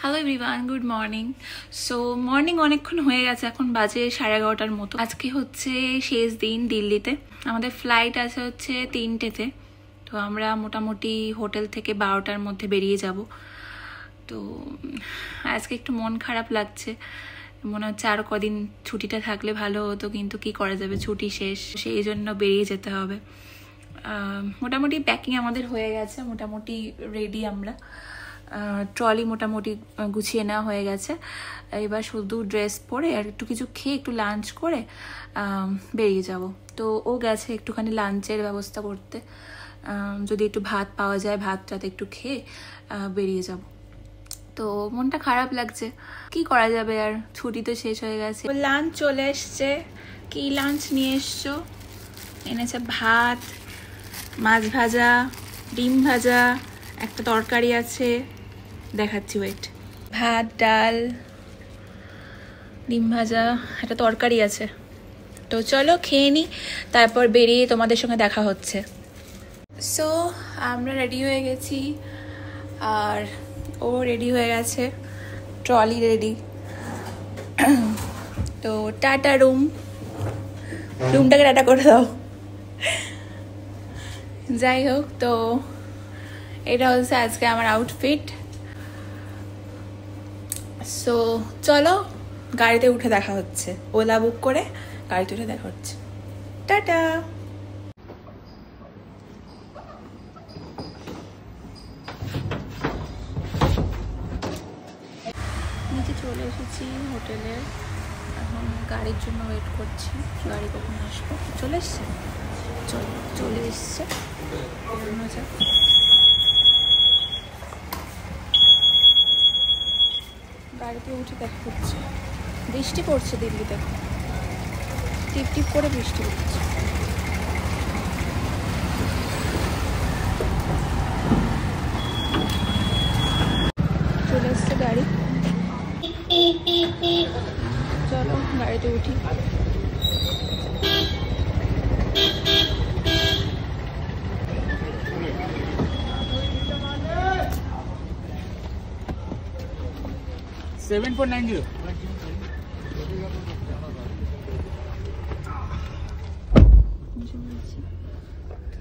Hello everyone, good morning. So morning অনেকক্ষণ হয়ে গেছে, এখন বাজে 11:30 মতো। আজকে হচ্ছে শেষ দিন দিল্লিতে। আমাদের ফ্লাইট আছে হচ্ছে 3টেতে। তো আমরা মোটামুটি হোটেল থেকে 12টার মধ্যে বেরিয়ে যাব। তো আজকে একটু মন খারাপ লাগছে, মনে হচ্ছে আরও কদিন ছুটিটা থাকলে ভালো হতো, কিন্তু কি করা যাবে, ছুটি শেষ, সেই জন্য বেরিয়ে যেতে হবে। মোটামুটি প্যাকিং আমাদের হয়ে গেছে, মোটামুটি রেডি আমরা। ট্রলি মোটামুটি গুছিয়ে নেওয়া হয়ে গেছে। এবার শুধু ড্রেস পরে আর একটু কিছু খেয়ে একটু লাঞ্চ করে বেরিয়ে যাব। তো ও গেছে একটুখানি লাঞ্চের ব্যবস্থা করতে, যদি একটু ভাত পাওয়া যায় ভাতটাতে একটু খেয়ে বেরিয়ে যাব। তো মনটা খারাপ লাগছে, কি করা যাবে, আর ছুটি তো শেষ হয়ে গেছে। লাঞ্চ চলে এসছে। কি লাঞ্চ নিয়ে এসছো? এনেছে ভাত, মাছ ভাজা, ডিম ভাজা, একটা তরকারি আছে, দেখাচ্ছি, ওয়েট। ভাত, ডাল, ডিম ভাজা, একটা তরকারি আছে। তো চলো খেয়ে নিই, তারপর বেরিয়ে তোমাদের সঙ্গে দেখা হচ্ছে। সো আমরা রেডি হয়ে গেছি, আর ও রেডি হয়ে গেছে, ট্রলি রেডি। তো টাটা রুমটাকে টাটা করে দাও। যাই হোক, তো এটা হচ্ছে আজকে আমার আউটফিট। সো চলো গাড়িতে উঠে দেখা হচ্ছে, ওলা বুক করে গাড়িতে উঠে দেখা হচ্ছে। টাটা। নিচে চলে এসেছি হোটেলে, এখন গাড়ির জন্য ওয়েট করছি, গাড়ি কখন আসবে। চলে এসছে, চলে এসছে। গাড়িতে উঠে দেখা হচ্ছে। বৃষ্টি পড়ছে দিল্লিতে, টিপ টিপ করে বৃষ্টি পড়ছে। চলে এসছে গাড়ি, চলো গাড়িতে উঠি।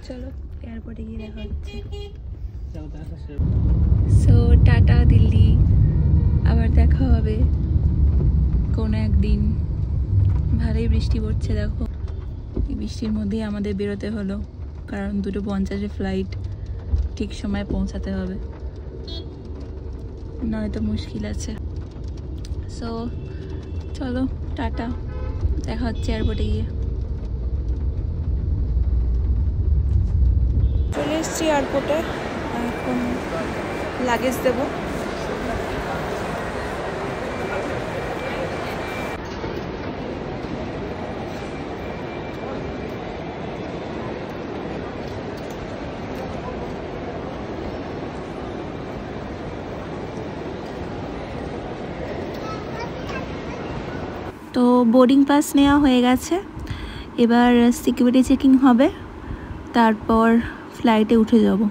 চলো এয়ারপোর্টে গিয়ে দেখা হচ্ছে। সো টাটা দিল্লি, আবার দেখা হবে কোনো একদিন। ভালোই বৃষ্টি পড়ছে, দেখো। এই বৃষ্টির মধ্যেই আমাদের বেরোতে হলো, কারণ 2:50 ফ্লাইট, ঠিক সময় পৌঁছাতে হবে, নয়তো মুশকিল আছে। সো চলো টাটা, দেখা হচ্ছে এয়ারপোর্টে গিয়ে। চলে এসছি এয়ারপোর্টে, এখন লাগেজ দেবো। তো বোর্ডিং পাস নেওয়া হয়ে গেছে, এবার সিকিউরিটি চেকিং হবে, তারপর ফ্লাইটে উঠে যাব।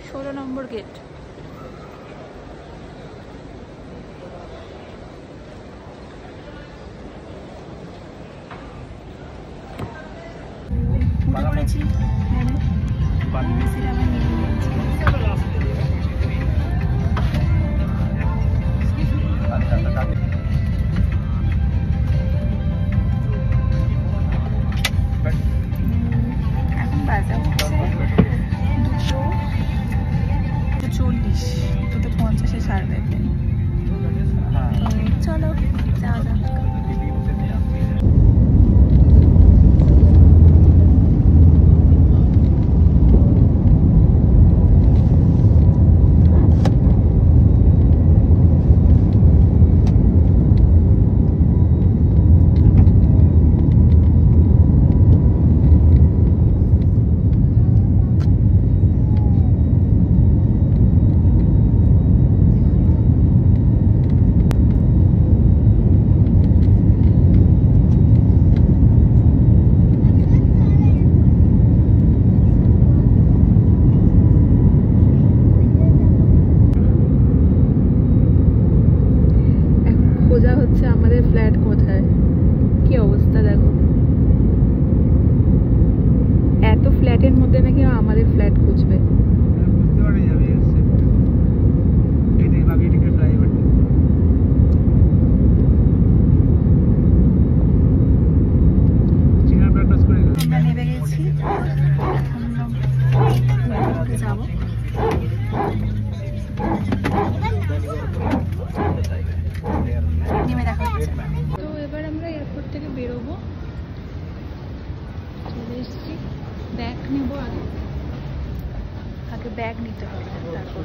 ষোলো নম্বর গেট। উঠে পড়েছি, এখন বাজে 2:40, 2:50 ছাড়বে। চলো যাওয়া যাক। আমাদের ফ্ল্যাট কোথায়, কি অবস্থা দেখো। এত ফ্ল্যাটের মধ্যে নাকি আমাদের ফ্ল্যাট খুঁজবে। আমরা নেমে গেছি, যাবো। নেমে দেখা হচ্ছে। তো এবার আমরা এয়ারপোর্ট থেকে বেরোবো, চলে এসেছি। ব্যাগ নেবো, আগে ব্যাগ নিতে হবে তারপর।